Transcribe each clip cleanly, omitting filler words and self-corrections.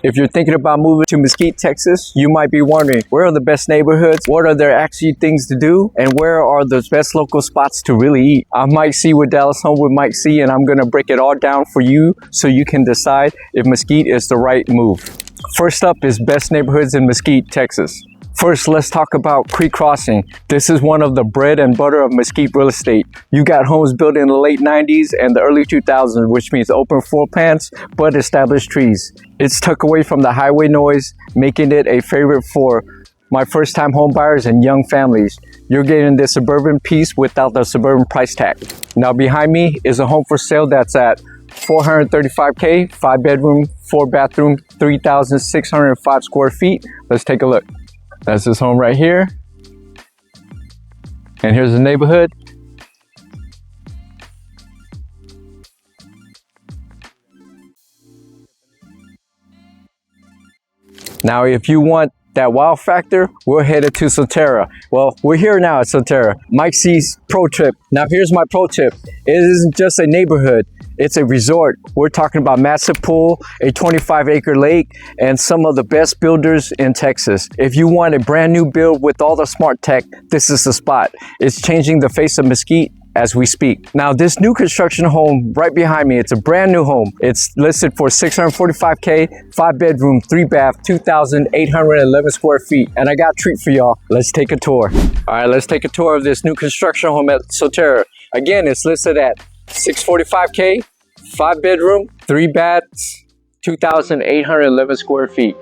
If you're thinking about moving to Mesquite, Texas, you might be wondering, where are the best neighborhoods? What are there actually things to do? And where are the best local spots to really eat? I'm Mike C with Dallas Home with Mike C, and I'm gonna break it all down for you so you can decide if Mesquite is the right move. First up is best neighborhoods in Mesquite, Texas. First, let's talk about Creek Crossing. This is one of the bread and butter of Mesquite real estate. You got homes built in the late 90s and the early 2000s, which means open floor plans, but established trees. It's tucked away from the highway noise, making it a favorite for my first-time home buyers and young families. You're getting this suburban piece without the suburban price tag. Now behind me is a home for sale that's at $435K, 5-bedroom, 4-bathroom, 3,605 square feet. Let's take a look. That's this home right here. And here's the neighborhood. Now, if you want that wow factor, we're headed to Solterra. Well, we're here now at Solterra. Mike C's pro tip. Now, here's my pro tip. It isn't just a neighborhood. It's a resort. We're talking about massive pool, a 25-acre lake, and some of the best builders in Texas. If you want a brand new build with all the smart tech, this is the spot. It's changing the face of Mesquite as we speak. Now, this new construction home right behind me, it's a brand new home. It's listed for $645K, 5-bedroom, 3-bath, 2,811 square feet. And I got a treat for y'all. Let's take a tour. All right, let's take a tour of this new construction home at Solterra. Again, it's listed at $645K, 5-bedroom, 3 baths, 2,811 square feet.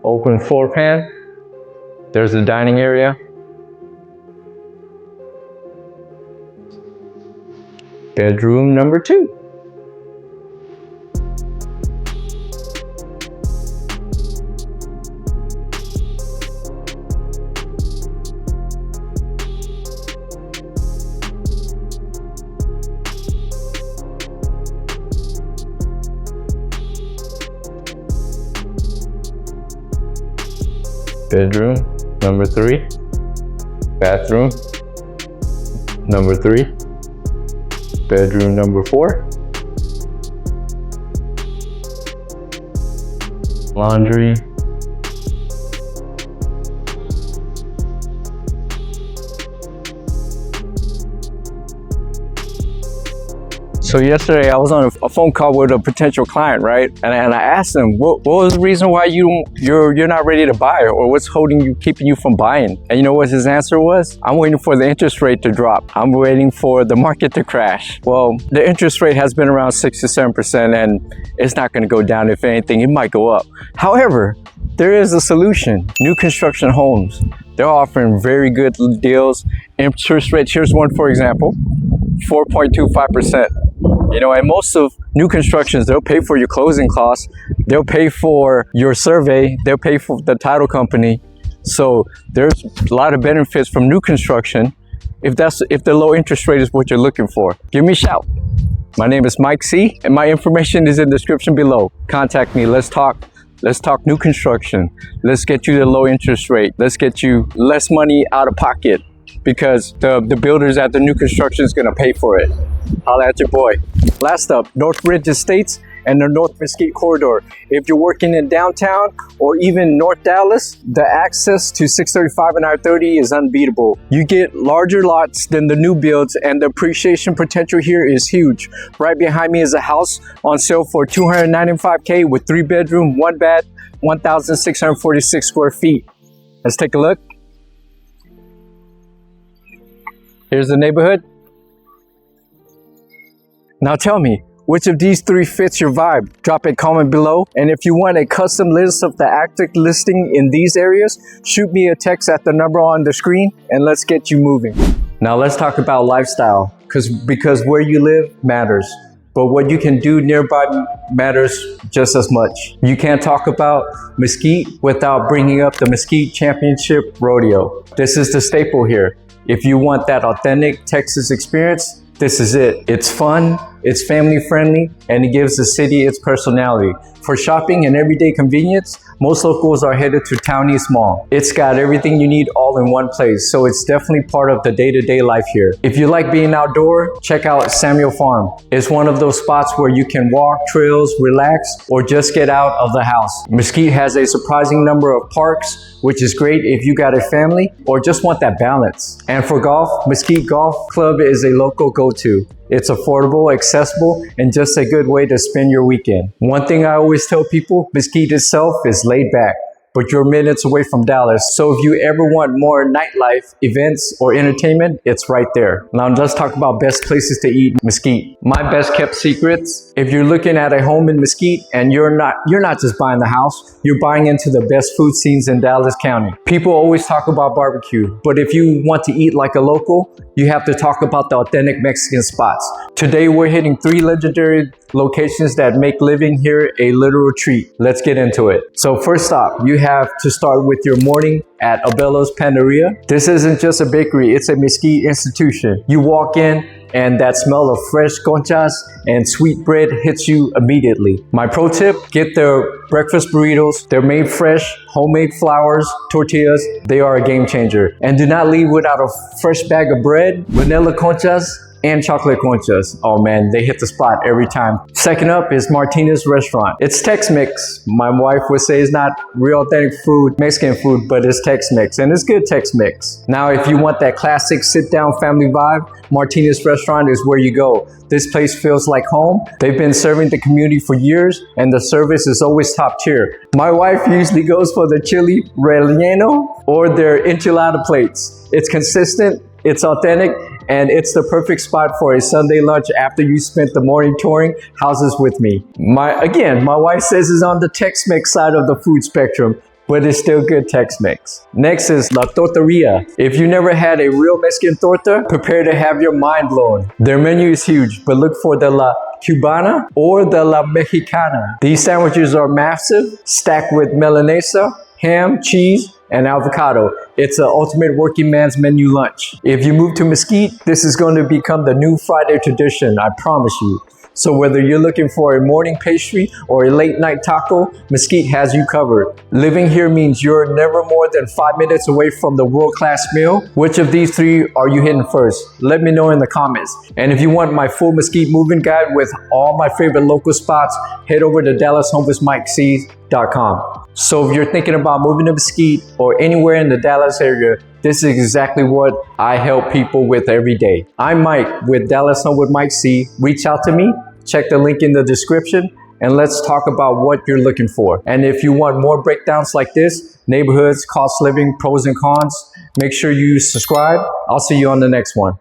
Open floor plan. There's the dining area. Bedroom number 2. Bedroom number 3, bathroom number 3, bedroom number 4, laundry, so yesterday I was on a phone call with a potential client, right? And I asked them, what was the reason why you're not ready to buy, or what's keeping you from buying? And you know what his answer was? I'm waiting for the interest rate to drop. I'm waiting for the market to crash. Well, the interest rate has been around 6 to 7%, and it's not going to go down. If anything, it might go up. However, there is a solution. New construction homes. They're offering very good deals. Interest rates, here's one for example, 4.25%. You know, and most of new constructions, they'll pay for your closing costs, they'll pay for your survey, they'll pay for the title company. So there's a lot of benefits from new construction if the low interest rate is what you're looking for. Give me a shout. My name is Mike C, and my information is in the description below. Contact me. Let's talk new construction. Let's get you the low interest rate. Let's get you less money out of pocket, because the builders at the new construction is going to pay for it. Holla at your boy. Last up, North Ridge Estates and the North Mesquite Corridor. If you're working in downtown or even North Dallas, the access to 635 and I-30 is unbeatable. You get larger lots than the new builds, and the appreciation potential here is huge. Right behind me is a house on sale for $295K with 3-bedroom, 1-bath, 1,646 square feet. Let's take a look. Here's the neighborhood. Now tell me, Which of these three fits your vibe? Drop a comment below. And if you want a custom list of the active listing in these areas, shoot me a text at the number on the screen and let's get you moving. Now let's talk about lifestyle, because where you live matters, but what you can do nearby matters just as much. You can't talk about Mesquite without bringing up the Mesquite Championship Rodeo. This is the staple here. If you want that authentic Texas experience, this is it. It's fun, it's family friendly, and it gives the city its personality. For shopping and everyday convenience, most locals are headed to Town East Mall. It's got everything you need all in one place, so it's definitely part of the day-to-day life here. If you like being outdoor, check out Samuell Farm. It's one of those spots where you can walk trails, relax, or just get out of the house. Mesquite has a surprising number of parks, which is great if you got a family or just want that balance. And for golf, Mesquite Golf Club is a local go-to. It's affordable, accessible, and just a good way to spend your weekend. One thing I always tell people, Mesquite itself is laid back, but you're minutes away from Dallas. So if you ever want more nightlife, events, or entertainment, it's right there. Now let's talk about best places to eat in Mesquite. My best kept secrets. If you're looking at a home in Mesquite and you're not just buying the house, you're buying into the best food scenes in Dallas County. People always talk about barbecue, but if you want to eat like a local, you have to talk about the authentic Mexican spots. Today we're hitting 3 legendary locations that make living here a literal treat. Let's get into it. So first stop, you have to start with your morning at Abello's Panaderia. This isn't just a bakery, it's a Mesquite institution. You walk in and that smell of fresh conchas and sweet bread hits you immediately. My pro tip, get their breakfast burritos. They're made fresh, homemade flours, tortillas. They are a game changer. And do not leave without a fresh bag of bread, vanilla conchas, and chocolate conchas. Oh man, they hit the spot every time. Second up is Martinez Restaurant. It's Tex-Mex. My wife would say it's not real authentic food, Mexican food, but it's Tex-Mex, and it's good Tex-Mex. Now, if you want that classic sit-down family vibe, Martinez Restaurant is where you go. This place feels like home. They've been serving the community for years, and the service is always top tier. My wife usually goes for the chili relleno or their enchilada plates. It's consistent, it's authentic, and it's the perfect spot for a Sunday lunch after you spent the morning touring houses with me. My wife says it's on the Tex-Mex side of the food spectrum, but it's still good Tex-Mex. Next is La Torteria. If you never had a real Mexican torta, prepare to have your mind blown. Their menu is huge, but look for the La Cubana or the La Mexicana. These sandwiches are massive, stacked with milanesa, ham, cheese, and avocado. It's an ultimate working man's menu lunch. If you move to Mesquite, this is going to become the new Friday tradition, I promise you. So whether you're looking for a morning pastry or a late night taco, Mesquite has you covered. Living here means you're never more than 5 minutes away from the world-class meal. Which of these 3 are you hitting first? Let me know in the comments. And if you want my full Mesquite moving guide with all my favorite local spots, head over to DallasHomeWithMikeC.com. So if you're thinking about moving to Mesquite or anywhere in the Dallas area, this is exactly what I help people with every day. I'm Mike with Dallas Home with Mike C. Reach out to me, check the link in the description, and let's talk about what you're looking for. And if you want more breakdowns like this, neighborhoods, cost living, pros and cons, make sure you subscribe. I'll see you on the next one.